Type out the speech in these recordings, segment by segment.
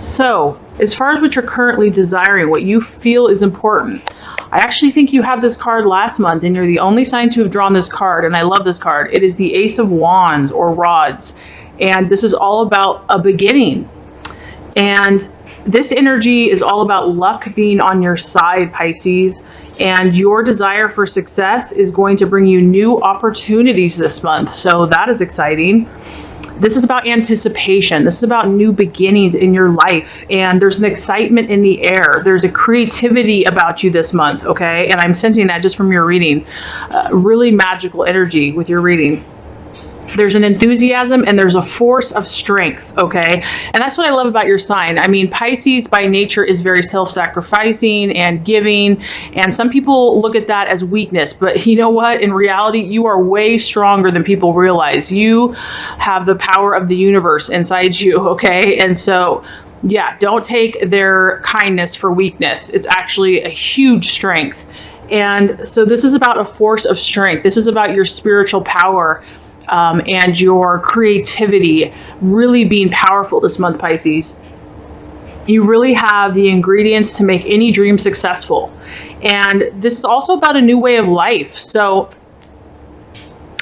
So, as far as what you're currently desiring, what you feel is important, I actually think you had this card last month, and you're the only sign to have drawn this card, and I love this card. It is the Ace of Wands, or Rods, and this is all about a beginning. And this energy is all about luck being on your side, Pisces, and your desire for success is going to bring you new opportunities this month. So that is exciting. This is about anticipation. This is about new beginnings in your life. And there's an excitement in the air. There's a creativity about you this month, okay? And I'm sensing that just from your reading. Really magical energy with your reading. There's an enthusiasm and there's a force of strength, okay? And that's what I love about your sign. I mean, Pisces by nature is very self-sacrificing and giving, and some people look at that as weakness, but you know what? In reality, you are way stronger than people realize. You have the power of the universe inside you, okay? And so, yeah, don't take their kindness for weakness. It's actually a huge strength. And so this is about a force of strength. This is about your spiritual power. And your creativity really being powerful this month, Pisces. You really have the ingredients to make any dream successful. And this is also about a new way of life. So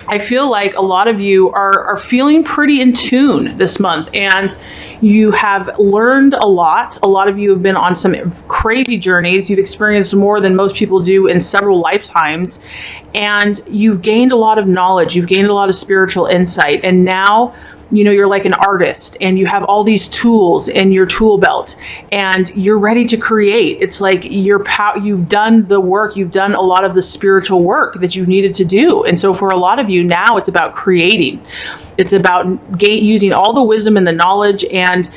I feel like a lot of you are feeling pretty in tune this month, and you have learned a lot. A lot of you have been on some crazy journeys. You've experienced more than most people do in several lifetimes, and you've gained a lot of knowledge. You've gained a lot of spiritual insight, and now you know, you're like an artist and you have all these tools in your tool belt and you're ready to create. It's like you've done the work, you've done a lot of the spiritual work that you needed to do. And so for a lot of you now, it's about creating. It's about using all the wisdom and the knowledge, and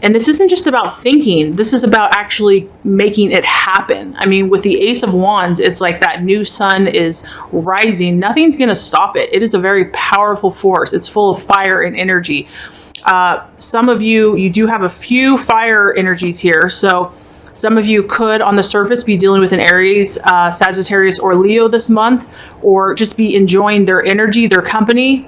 this isn't just about thinking. This is about actually making it happen. I mean, with the Ace of Wands, it's like that new sun is rising. Nothing's going to stop it. It is a very powerful force. It's full of fire and energy. Some of you do have a few fire energies here. So some of you could, on the surface, be dealing with an Aries, Sagittarius, or Leo this month, or just be enjoying their energy, their company.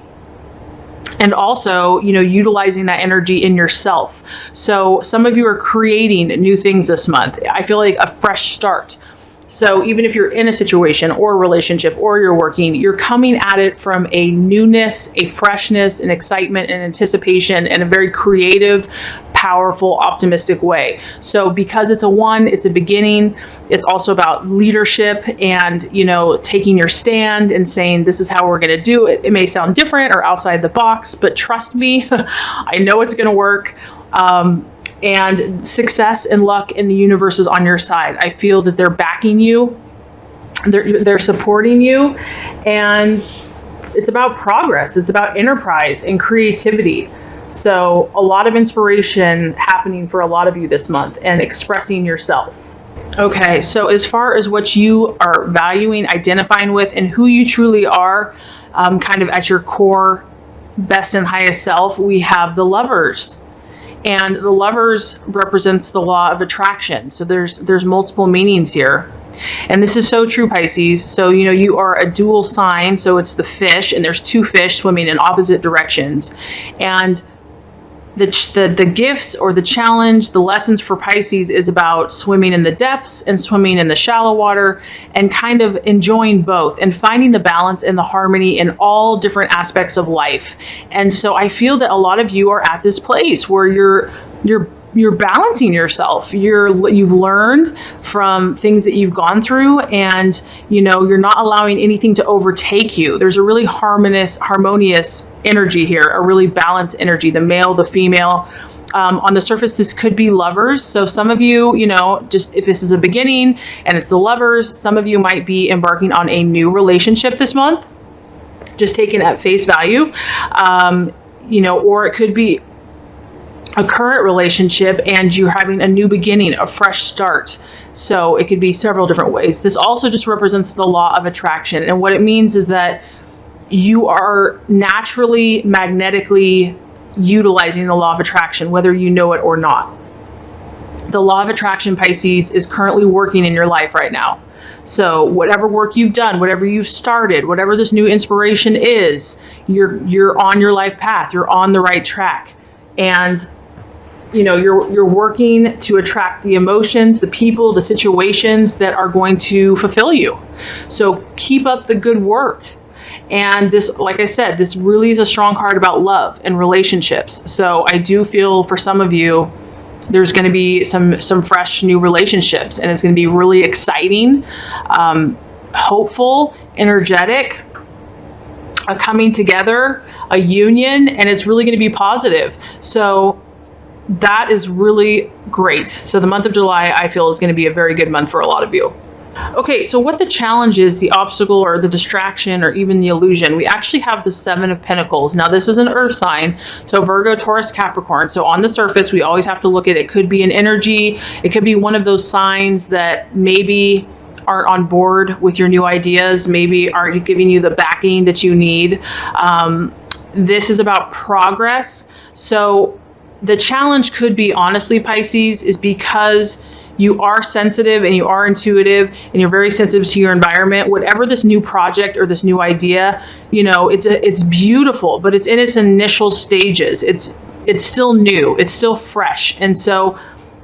And also, you know, utilizing that energy in yourself. So some of you are creating new things this month. I feel like a fresh start. So even if you're in a situation or a relationship or you're working, you're coming at it from a newness, a freshness, an excitement, and anticipation, and a very creative, powerful, optimistic way. So because it's a one, it's a beginning. It's also about leadership and, you know, taking your stand and saying, this is how we're going to do it. It may sound different or outside the box, but trust me, I know it's going to work. And success and luck in the universe is on your side. I feel that they're backing you. They're supporting you. And it's about progress. It's about enterprise and creativity. So a lot of inspiration happening for a lot of you this month and expressing yourself. Okay, so as far as what you are valuing, identifying with, and who you truly are, kind of at your core, best and highest self, we have the Lovers. And the Lovers represents the law of attraction. So there's multiple meanings here. And this is so true, Pisces. So, you know, you are a dual sign. So it's the fish, and there's two fish swimming in opposite directions. And the gifts or the challenge, the lessons for Pisces is about swimming in the depths and swimming in the shallow water, and kind of enjoying both and finding the balance and the harmony in all different aspects of life. And so I feel that a lot of you are at this place where you're balancing yourself. You've learned from things that you've gone through, and you know, you're not allowing anything to overtake you. There's a really harmonious energy here, a really balanced energy, the male, the female. On the surface, this could be Lovers. So some of you, you know, just if this is a beginning and it's the Lovers, some of you might be embarking on a new relationship this month, just taken at face value. You know, or it could be a current relationship and you're having a new beginning, a fresh start. So it could be several different ways. This also just represents the law of attraction. And what it means is that you are naturally, magnetically utilizing the law of attraction, whether you know it or not. The law of attraction, Pisces, is currently working in your life right now. So whatever work you've done, whatever you've started, whatever this new inspiration is, you're on your life path. You're on the right track. And you know, you're working to attract the emotions, the people, the situations that are going to fulfill you. So keep up the good work. And this, like I said, this really is a strong card about love and relationships. So I do feel for some of you, there's going to be some fresh new relationships, and it's going to be really exciting, hopeful, energetic, a coming together, a union, and it's really going to be positive. So that is really great. So the month of July, I feel, is going to be a very good month for a lot of you. Okay, so what the challenge is, the obstacle or the distraction or even the illusion, we actually have the Seven of Pentacles. Now this is an earth sign, so Virgo, Taurus, Capricorn. So on the surface, we always have to look at it. It could be an energy. It could be one of those signs that maybe aren't on board with your new ideas, maybe aren't giving you the backing that you need. This is about progress. So the challenge could be, honestly, Pisces, is because you are sensitive and you are intuitive and you're very sensitive to your environment. Whatever this new project or this new idea, you know, it's beautiful, but it's in its initial stages. It's still new, it's still fresh. And so,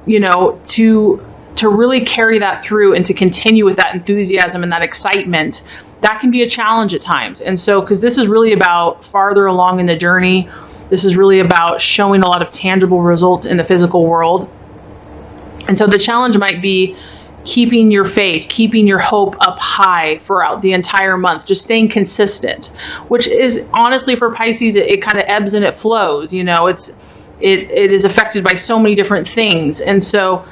you know, to really carry that through and to continue with that enthusiasm and that excitement, that can be a challenge at times. And so, because this is really about farther along in the journey, this is really about showing a lot of tangible results in the physical world. And so the challenge might be keeping your faith, keeping your hope up high throughout the entire month, just staying consistent, which is honestly for Pisces, it kind of ebbs and it flows. You know, it is affected by so many different things. And so,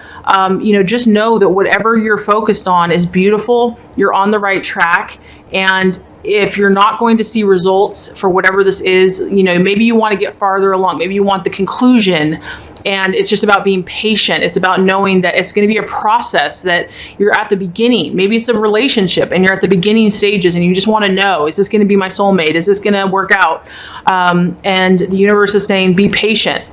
you know, just know that whatever you're focused on is beautiful. You're on the right track. And if you're not going to see results for whatever this is, you know, maybe you want to get farther along, maybe you want the conclusion. And it's just about being patient. It's about knowing that it's going to be a process, that you're at the beginning. Maybe it's a relationship and you're at the beginning stages and you just want to know, is this going to be my soulmate? Is this going to work out? And the universe is saying, be patient.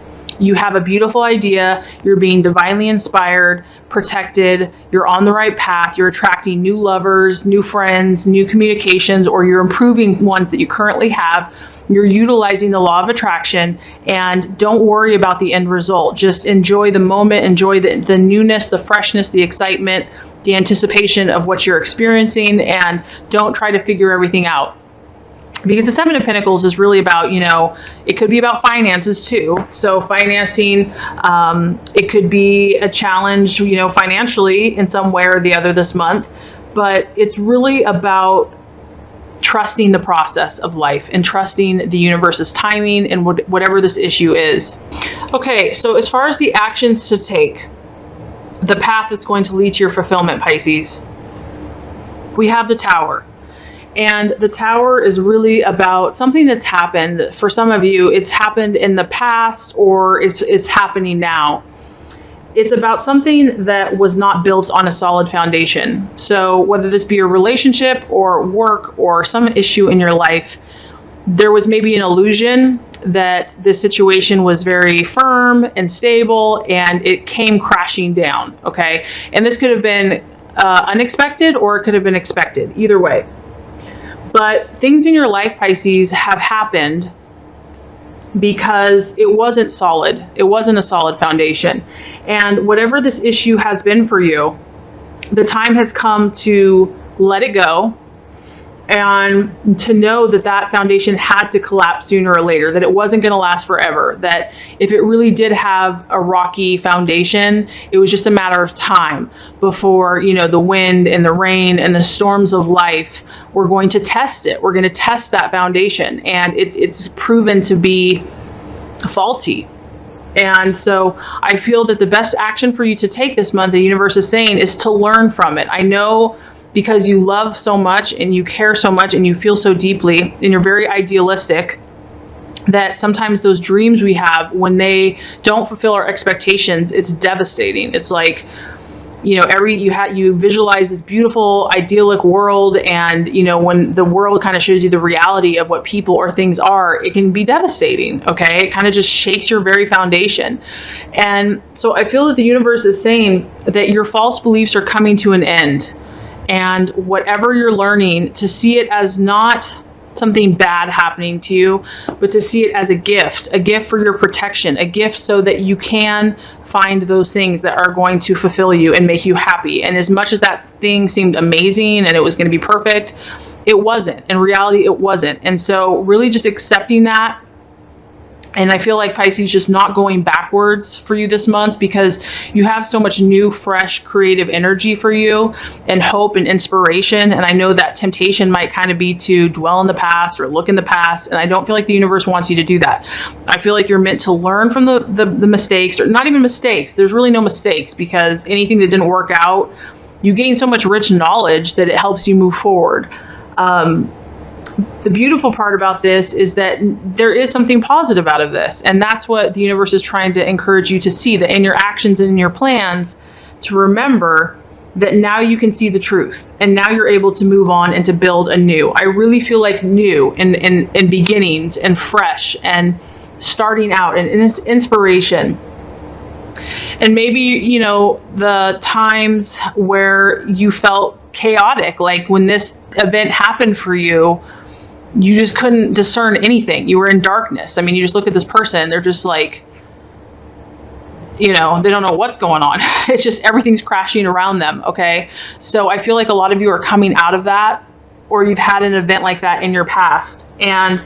You have a beautiful idea. You're being divinely inspired, protected. You're on the right path. You're attracting new lovers, new friends, new communications, or you're improving ones that you currently have. You're utilizing the law of attraction, and don't worry about the end result. Just enjoy the moment, enjoy the newness, the freshness, the excitement, the anticipation of what you're experiencing, and don't try to figure everything out. Because the Seven of Pentacles is really about, you know, it could be about finances too. So financing, it could be a challenge, you know, financially in some way or the other this month, but it's really about trusting the process of life and trusting the universe's timing and whatever this issue is. Okay, so as far as the actions to take, the path that's going to lead to your fulfillment, Pisces, we have the Tower. And the Tower is really about something that's happened. For some of you, it's happened in the past or it's happening now. It's about something that was not built on a solid foundation. So whether this be a relationship or work or some issue in your life, there was maybe an illusion that this situation was very firm and stable and it came crashing down, okay? And this could have been unexpected or it could have been expected, either way. But things in your life, Pisces, have happened because it wasn't solid. It wasn't a solid foundation. And whatever this issue has been for you, the time has come to let it go and to know that that foundation had to collapse sooner or later, that it wasn't going to last forever, that if it really did have a rocky foundation, it was just a matter of time before, you know, the wind and the rain and the storms of life were going to test it. We're going to test that foundation, and it's proven to be faulty. And so I feel that the best action for you to take this month, the universe is saying, is to learn from it. I know, because you love so much and you care so much and you feel so deeply and you're very idealistic, that sometimes those dreams we have, when they don't fulfill our expectations, it's devastating. It's like, you know, you visualize this beautiful idyllic world, and you know, when the world kind of shows you the reality of what people or things are, it can be devastating. Okay, it kind of just shakes your very foundation. And so I feel that the universe is saying that your false beliefs are coming to an end. And whatever you're learning, to see it as not something bad happening to you, but to see it as a gift for your protection, a gift so that you can find those things that are going to fulfill you and make you happy. And as much as that thing seemed amazing and it was going to be perfect, it wasn't. In reality, it wasn't. And so really just accepting that. And I feel like Pisces just not going backwards for you this month, because you have so much new, fresh, creative energy for you, and hope and inspiration. And I know that temptation might kind of be to dwell in the past or look in the past. And I don't feel like the universe wants you to do that. I feel like you're meant to learn from the mistakes, or not even mistakes. There's really no mistakes, because anything that didn't work out, you gain so much rich knowledge that it helps you move forward. The beautiful part about this is that there is something positive out of this. And that's what the universe is trying to encourage you to see, that in your actions and in your plans, to remember that now you can see the truth, and now you're able to move on and to build anew. I really feel like new and beginnings and fresh and starting out and inspiration. And maybe, you know, the times where you felt chaotic, like when this event happened for you, you just couldn't discern anything. You were in darkness. I mean, you just look at this person, they're just like, you know, they don't know what's going on. It's just everything's crashing around them. Okay. So I feel like a lot of you are coming out of that, or you've had an event like that in your past. And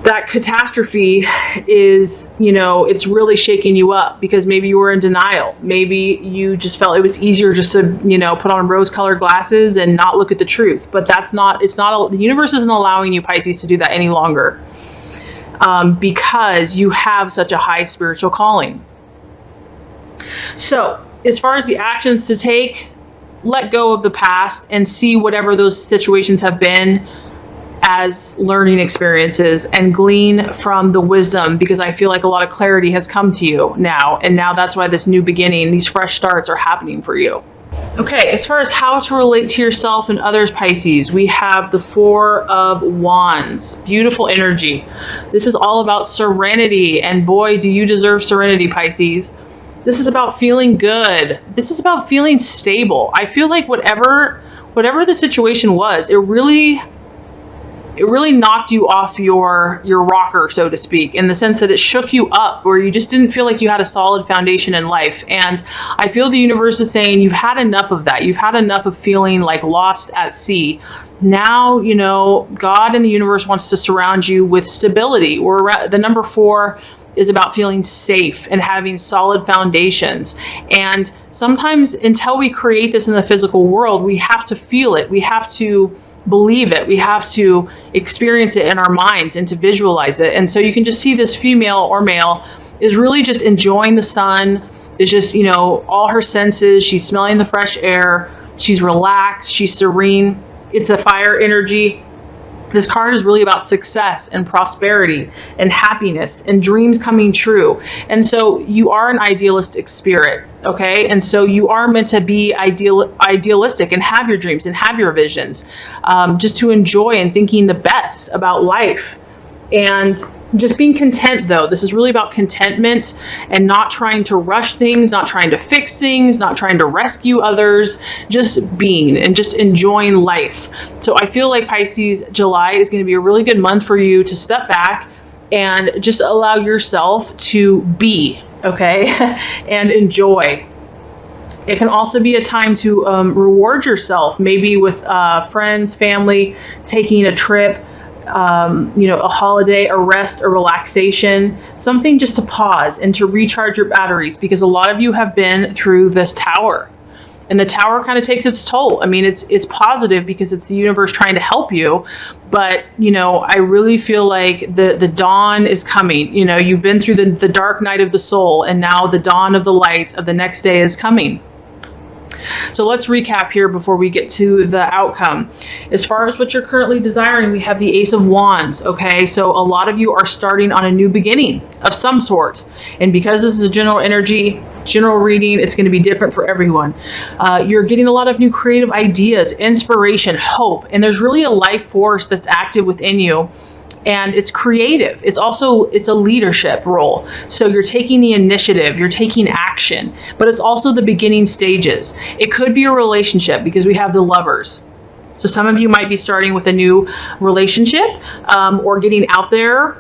that catastrophe is, you know, it's really shaking you up, because maybe you were in denial. Maybe you just felt it was easier just to, you know, put on rose-colored glasses and not look at the truth. But that's not, the universe isn't allowing you, Pisces, to do that any longer, because you have such a high spiritual calling. So as far as the actions to take, let go of the past and see whatever those situations have been as learning experiences, and glean from the wisdom, because I feel like a lot of clarity has come to you now. And now that's why this new beginning, these fresh starts are happening for you. Okay, as far as how to relate to yourself and others, Pisces, we have the Four of Wands. Beautiful energy. This is all about serenity, and boy, do you deserve serenity, Pisces. This is about feeling good. This is about feeling stable. I feel like whatever the situation was, it really knocked you off your rocker, so to speak, in the sense that it shook you up, where you just didn't feel like you had a solid foundation in life. And I feel the universe is saying you've had enough of that. You've had enough of feeling like lost at sea. Now, you know, God and the universe wants to surround you with stability. The number 4 is about feeling safe and having solid foundations. And sometimes, until we create this in the physical world, we have to feel it. We have to believe it. We have to experience it in our minds and to visualize it. And so you can just see this female or male is really just enjoying the sun, is just, you know, all her senses. She's smelling the fresh air. She's relaxed. She's serene. It's a fire energy. This card is really about success and prosperity and happiness and dreams coming true. And so you are an idealistic spirit, okay? And so you are meant to be idealistic and have your dreams and have your visions, just to enjoy and thinking the best about life. And just being content, though. This is really about contentment and not trying to rush things, not trying to fix things, not trying to rescue others, just being and just enjoying life. So I feel like, Pisces, July is going to be a really good month for you to step back and just allow yourself to be, okay, and enjoy. It can also be a time to reward yourself, maybe with friends, family, taking a trip, you know, a holiday, a rest, a relaxation, something just to pause and to recharge your batteries, because a lot of you have been through this tower, and the tower kind of takes its toll. I mean, it's positive because it's the universe trying to help you, but you know, I really feel like the dawn is coming. You know, you've been through the dark night of the soul, and now the dawn of the light of the next day is coming. So let's recap here before we get to the outcome. As far as what you're currently desiring, we have the Ace of Wands, okay? So a lot of you are starting on a new beginning of some sort. And because this is a general energy, general reading, it's going to be different for everyone. You're getting a lot of new creative ideas, inspiration, hope, and there's really a life force that's active within you. And it's creative. It's a leadership role. So you're taking the initiative, you're taking action, but it's also the beginning stages. It could be a relationship, because we have the Lovers. So some of you might be starting with a new relationship or getting out there.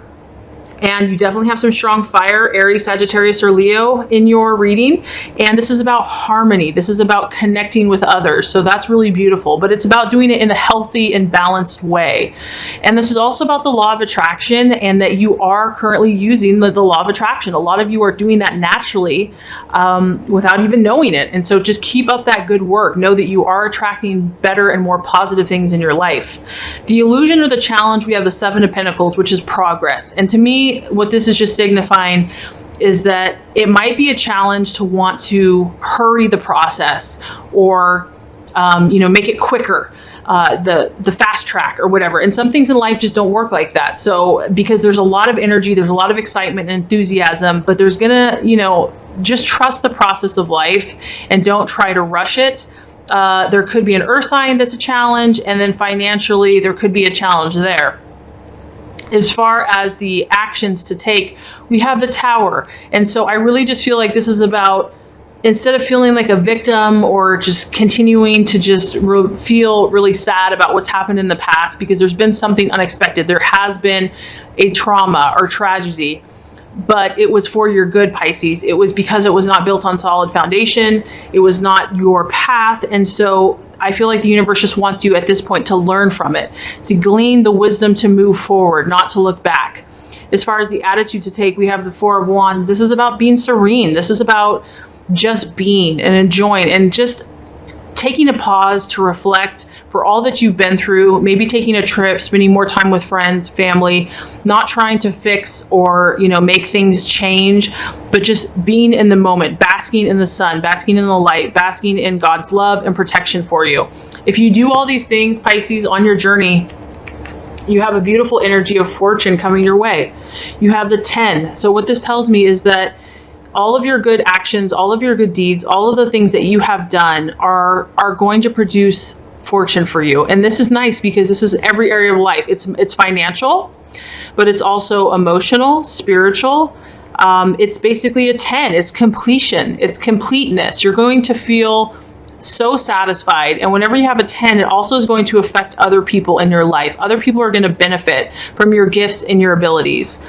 And you definitely have some strong fire, Aries, Sagittarius, or Leo in your reading. And this is about harmony. This is about connecting with others. So that's really beautiful, but it's about doing it in a healthy and balanced way. And this is also about the law of attraction, and that you are currently using the law of attraction. A lot of you are doing that naturally without even knowing it. And so just keep up that good work. Know that you are attracting better and more positive things in your life. The illusion or the challenge, we have the Seven of Pentacles, which is progress. And to me, what this is just signifying is that it might be a challenge to want to hurry the process, or make it quicker, the fast track or whatever. And some things in life just don't work like that. So because there's a lot of energy, there's a lot of excitement and enthusiasm, but there's gonna, just trust the process of life and don't try to rush it. There could be an earth sign that's a challenge, and then financially there could be a challenge there. As far as the actions to take, we have the Tower. And so I really just feel like this is about, instead of feeling like a victim or just continuing to just feel really sad about what's happened in the past, because there's been something unexpected. There has been a trauma or tragedy, but it was for your good, Pisces. It was because it was not built on solid foundation. It was not your path. And so I feel like the universe just wants you at this point to learn from it, to glean the wisdom to move forward, not to look back. As far as the attitude to take, we have the Four of Wands. This is about being serene. This is about just being and enjoying and just taking a pause to reflect for all that you've been through, maybe taking a trip, spending more time with friends, family, not trying to fix or, make things change, but just being in the moment, basking in the sun, basking in the light, basking in God's love and protection for you. If you do all these things, Pisces, on your journey, you have a beautiful energy of fortune coming your way. You have the 10. So what this tells me is that all of your good actions, all of your good deeds, all of the things that you have done are going to produce fortune for you. And this is nice because this is every area of life. It's financial, but it's also emotional, spiritual. It's basically a 10. It's completion. It's completeness. You're going to feel so satisfied. And whenever you have a 10, it also is going to affect other people in your life. Other people are going to benefit from your gifts and your abilities.